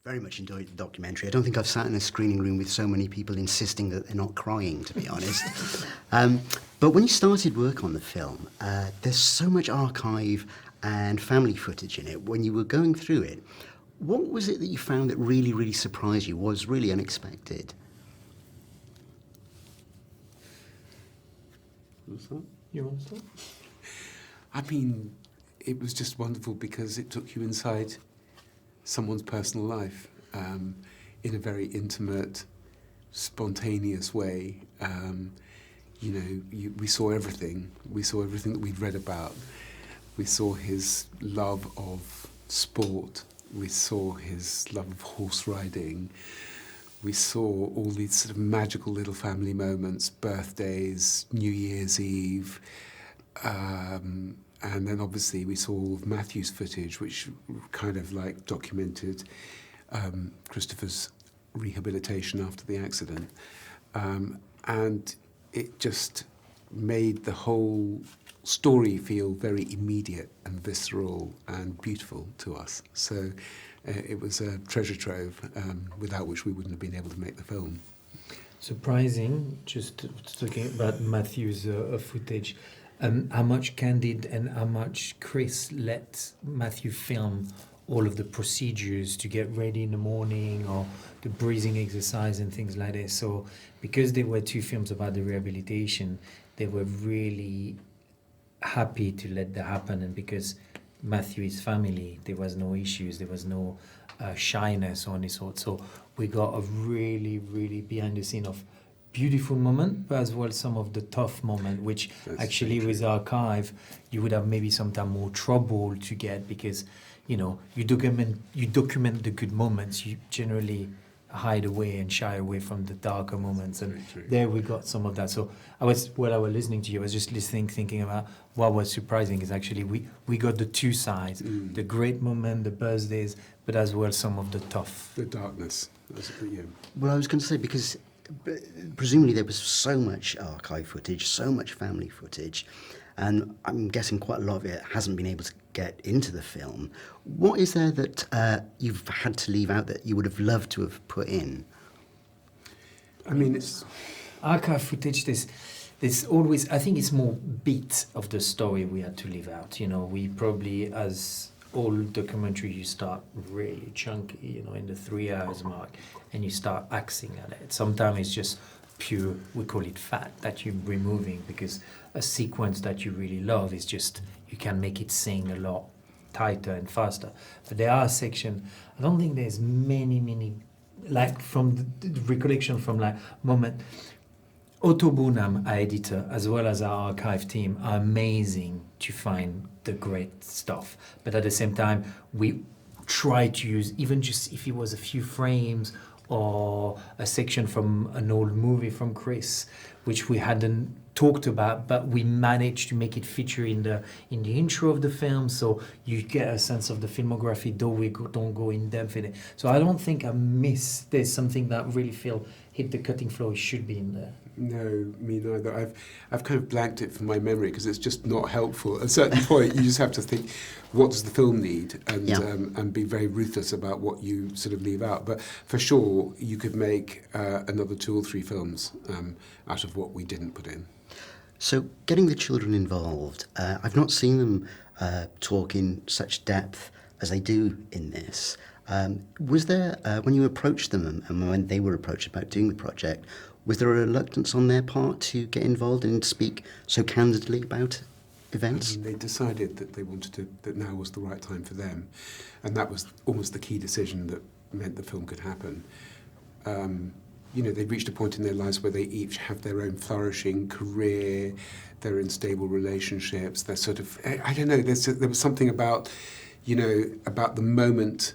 Very much enjoyed the documentary. I don't think I've sat in a screening room with so many people insisting that they're not crying, to be honest. But when you started work on the film, there's so much archive and family footage in it. When you were going through it, what was it that you found that really, really surprised you, was really unexpected? You want to start? I mean, it was just wonderful because it took you inside someone's personal life in a very intimate, spontaneous way. We saw everything. We saw everything that we'd read about. We saw his love of sport. We saw his love of horse riding. We saw all these sort of magical little family moments, birthdays, New Year's Eve, and then obviously we saw all of Matthew's footage, which kind of like documented Christopher's rehabilitation after the accident. And it just made the whole story feel very immediate and visceral and beautiful to us. So it was a treasure trove without which we wouldn't have been able to make the film. Surprising, just talking about Matthew's footage, how much Candid and how much Chris let Matthew film all of the procedures to get ready in the morning or the breathing exercise and things like this. So because there were two films about the rehabilitation, they were really happy to let that happen. And because Matthew is family, there was no issues, there was no shyness or any sort. So we got a really, really behind the scene of beautiful moment, but as well some of the tough moment, which that's actually with archive, you would have maybe sometimes more trouble to get because, you know, you document the good moments, you generally hide away and shy away from the darker moments, and there we got some of that. So while I was listening to you, I was just listening, thinking about what was surprising is actually we got the two sides, the great moment, the birthdays, but as well some of the tough. The darkness. Yeah. Well, I was going to say, because presumably there was so much archive footage, so much family footage, and I'm guessing quite a lot of it hasn't been able to get into the film. What is there that you've had to leave out that you would have loved to have put in? I mean, it's archive footage. There's always, I think it's more bits of the story we had to leave out. You know, we probably, as all documentary, you start really chunky, you know, in the 3 hours mark, and you start axing at it. Sometimes it's just pure, we call it fat, that you're removing, because a sequence that you really love is just, you can make it sing a lot tighter and faster. But there are sections, I don't think there's many, like from the recollection from like moment, Otto Bunam, our editor, as well as our archive team, are amazing to find the great stuff. But at the same time, we try to use, even just if it was a few frames or a section from an old movie from Chris, which we hadn't talked about, but we managed to make it feature in the intro of the film, so you get a sense of the filmography, though we don't go in depth in it. So I don't think there's something that really hit the cutting floor. It should be in there. No, me neither. I've kind of blanked it from my memory because it's just not helpful. At a certain point, you just have to think, what does the film need, and be very ruthless about what you sort of leave out. But for sure, you could make another 2 or 3 films out of what we didn't put in. So getting the children involved, I've not seen them talk in such depth as they do in this. Was there, when you approached them and when they were approached about doing the project, was there a reluctance on their part to get involved and speak so candidly about events? They decided that they wanted to, that now was the right time for them. And that was almost the key decision that meant the film could happen. You know, they'd reached a point in their lives where they each have their own flourishing career, they're in stable relationships, they're sort of, I don't know, there was something about, you know, about the moment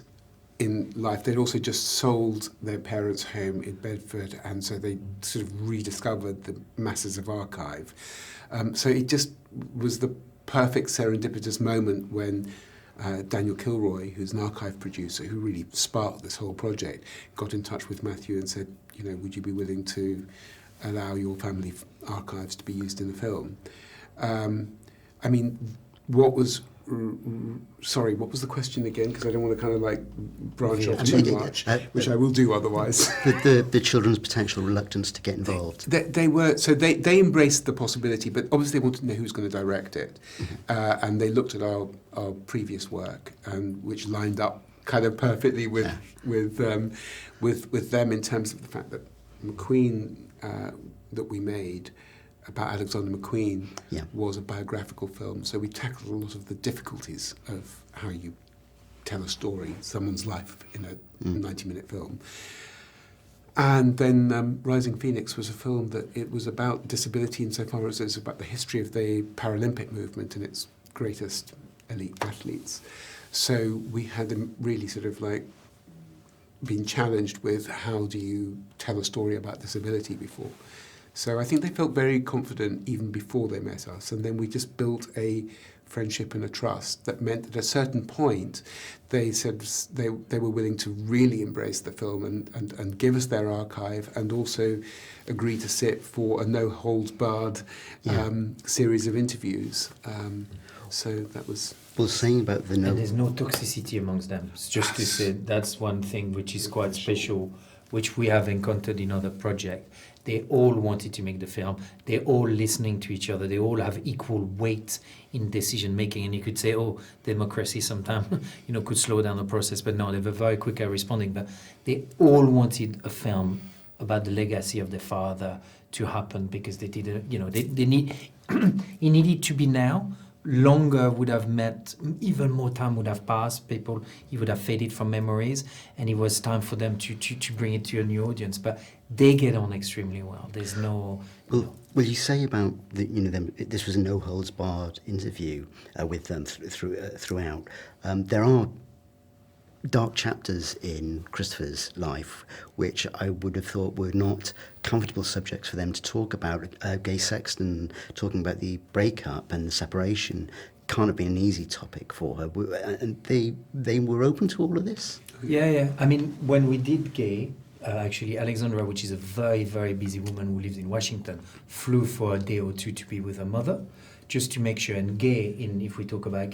in life. They'd also just sold their parents' home in Bedford, and so they sort of rediscovered the masses of archive. So it just was the perfect serendipitous moment when Daniel Kilroy, who's an archive producer, who really sparked this whole project, got in touch with Matthew and said, you know, would you be willing to allow your family archives to be used in the film? I mean, what was sorry, what was the question again? Because I don't want to kind of like branch off I too mean, much, which I will do otherwise. The children's potential reluctance to get involved. They embraced the possibility, but obviously they wanted to know who was going to direct it, and they looked at our previous work, and which lined up kind of perfectly with them in terms of the fact that McQueen that we made about Alexander McQueen was a biographical film. So we tackled a lot of the difficulties of how you tell a story, someone's life in a 90-minute film. And then Rising Phoenix was a film that it was about disability insofar as it was about the history of the Paralympic movement and its greatest elite athletes. So we had them really sort of like been challenged with how do you tell a story about disability before. So I think they felt very confident even before they met us. And then we just built a friendship and a trust that meant that at a certain point they said they were willing to really embrace the film and give us their archive and also agree to sit for a no-holds-barred series of interviews. So that was... Well, saying about the And there's no toxicity amongst them. It's just to say that's one thing which is quite special, which we have encountered in other projects. They all wanted to make the film. They're all listening to each other. They all have equal weight in decision making. And you could say, oh, democracy sometimes, could slow down the process. But no, they were very quick at responding. But they all wanted a film about the legacy of their father to happen because they didn't, they need. It needed to be now. Longer would have meant even more time would have passed. People, he would have faded from memories, and it was time for them to bring it to a new audience. But they get on extremely well. There's no. Well, you say about them. This was a no holds barred interview with them throughout. There are dark chapters in Christopher's life, which I would have thought were not comfortable subjects for them to talk about. Gay Sexton talking about the breakup and the separation can't have been an easy topic for her. And they were open to all of this? Yeah. I mean, when we did Gay, actually Alexandra, which is a very, very busy woman who lives in Washington, flew for a day or two to be with her mother, just to make sure. And Gay, if we talk about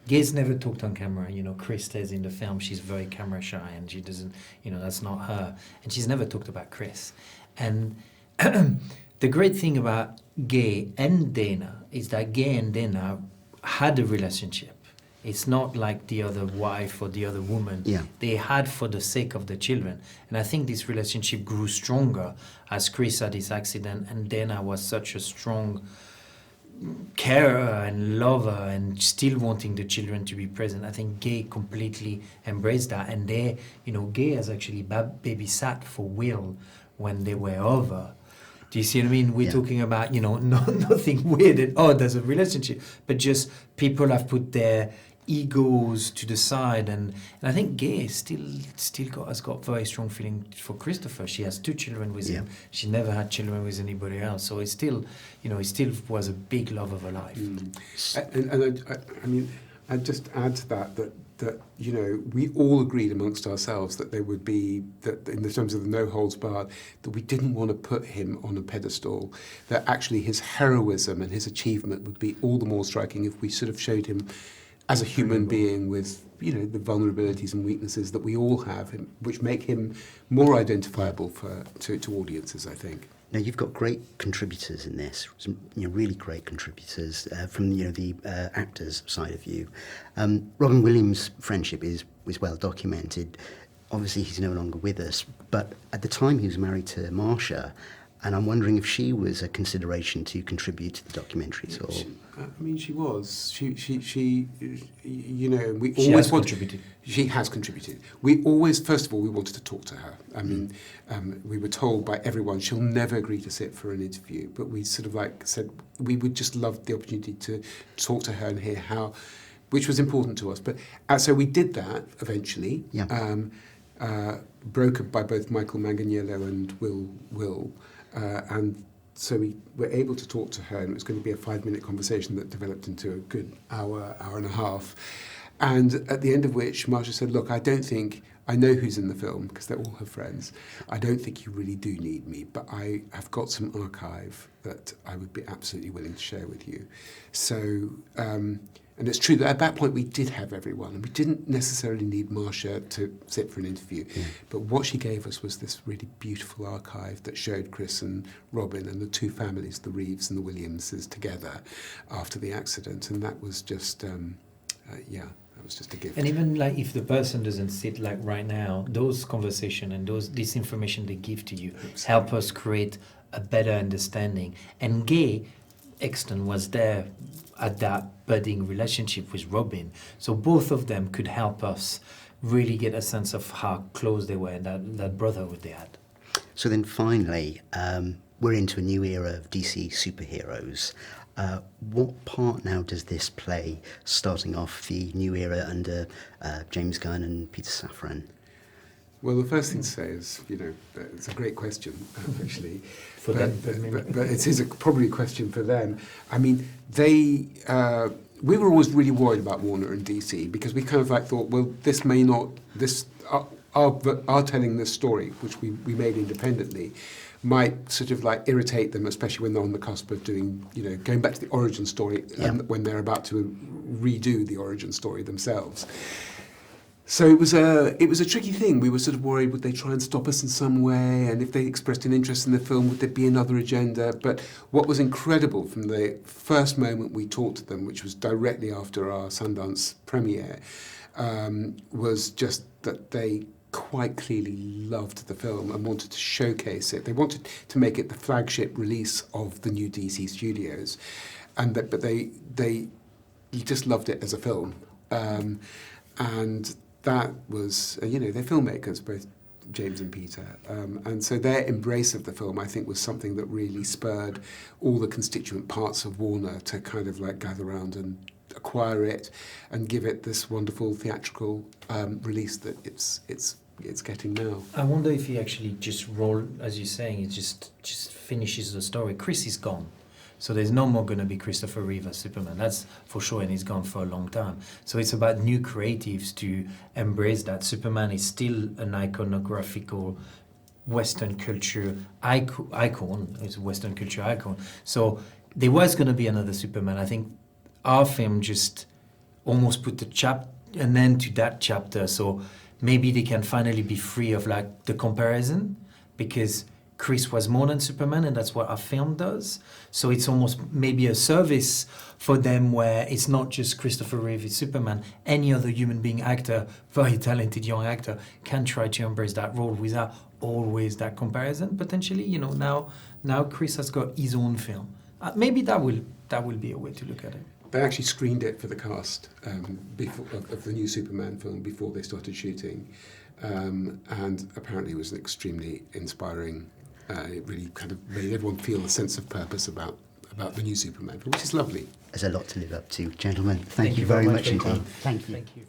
Gay's never talked on camera. Chris says in the film she's very camera shy and she doesn't, that's not her. And she's never talked about Chris. And the great thing about Gay and Dana is that Gay and Dana had a relationship. It's not like the other wife or the other woman. Yeah. They had for the sake of the children. And I think this relationship grew stronger as Chris had his accident and Dana was such a strong carer and lover and still wanting the children to be present. I think Gay completely embraced that, and Gay has actually babysat for Will when they were over. Do you see what I mean? We're talking about nothing weird and there's a relationship, but just people have put their egos to the side, and I think Gay has got very strong feeling for Christopher. She has 2 children with him. She never had children with anybody else, so it still was a big love of her life. And I mean, I'd just add to that we all agreed amongst ourselves that there would be, that in the terms of the no holds barred, that we didn't want to put him on a pedestal, that actually his heroism and his achievement would be all the more striking if we sort of showed him as a human being with, the vulnerabilities and weaknesses that we all have, which make him more identifiable to audiences, I think. Now, you've got great contributors in this, some really great contributors from the actors' side of you. Robin Williams' friendship was well documented. Obviously, he's no longer with us, but at the time he was married to Marsha, and I'm wondering if she was a consideration to contribute to the documentaries. Or She was. She we she always has contributed. She has contributed. We always, first of all, we wanted to talk to her. I mean, we were told by everyone she'll never agree to sit for an interview, but we sort of said we would just love the opportunity to talk to her and hear how, which was important to us. But so we did that eventually. Yeah. Brokered by both Michael Manganiello and Will. And so we were able to talk to her, and it was going to be a 5-minute conversation that developed into a good hour and a half. And at the end of which, Marsha said, look, I know who's in the film, because they're all her friends. I don't think you really do need me, but I have got some archive that I would be absolutely willing to share with you. So And it's true that at that point we did have everyone, and we didn't necessarily need Marcia to sit for an interview. Yeah. But what she gave us was this really beautiful archive that showed Chris and Robin and the two families, the Reeves and the Williamses, together after the accident. And that was just, that was just a gift. And even like if the person doesn't sit like right now, those conversation and this information they give to you help us create a better understanding. And Gay Exton was there at that budding relationship with Robin, so both of them could help us really get a sense of how close they were and that brotherhood they had. So then finally, we're into a new era of DC superheroes. What part now does this play, starting off the new era under James Gunn and Peter Safran? Well, the first thing to say is, it's a great question, actually. For them, but it is probably a question for them. I mean, we were always really worried about Warner and DC because we kind of like thought, well, this may not, our telling this story, which we made independently, might sort of like irritate them, especially when they're on the cusp of doing, going back to the origin story and when they're about to redo the origin story themselves. So it was a tricky thing. We were sort of worried, would they try and stop us in some way? And if they expressed an interest in the film, would there be another agenda? But what was incredible from the first moment we talked to them, which was directly after our Sundance premiere, was just that they quite clearly loved the film and wanted to showcase it. They wanted to make it the flagship release of the new DC studios, but they just loved it as a film. And that was, they're filmmakers, both James and Peter. And so their embrace of the film, I think, was something that really spurred all the constituent parts of Warner to kind of like gather around and acquire it and give it this wonderful theatrical release that it's getting now. I wonder if he actually just as you're saying, it just finishes the story. Chris is gone. So there's no more going to be Christopher Reeve as Superman. That's for sure, and he's gone for a long time. So it's about new creatives to embrace that. Superman is still an iconographical Western culture icon. It's a Western culture icon. So there was going to be another Superman. I think our film just almost put an end to that chapter. So maybe they can finally be free of like the comparison, because Chris was more than Superman, and that's what our film does. So it's almost maybe a service for them where it's not just Christopher Reeve is Superman. Any other human being actor, very talented young actor, can try to embrace that role without always that comparison. Potentially, now Chris has got his own film. Maybe that will be a way to look at it. They actually screened it for the cast of the new Superman film before they started shooting. And apparently it was an extremely inspiring. It really kind of made everyone feel a sense of purpose about the new Superman film, which is lovely. There's a lot to live up to. Gentlemen, thank you very much indeed. Thank you. Thank you.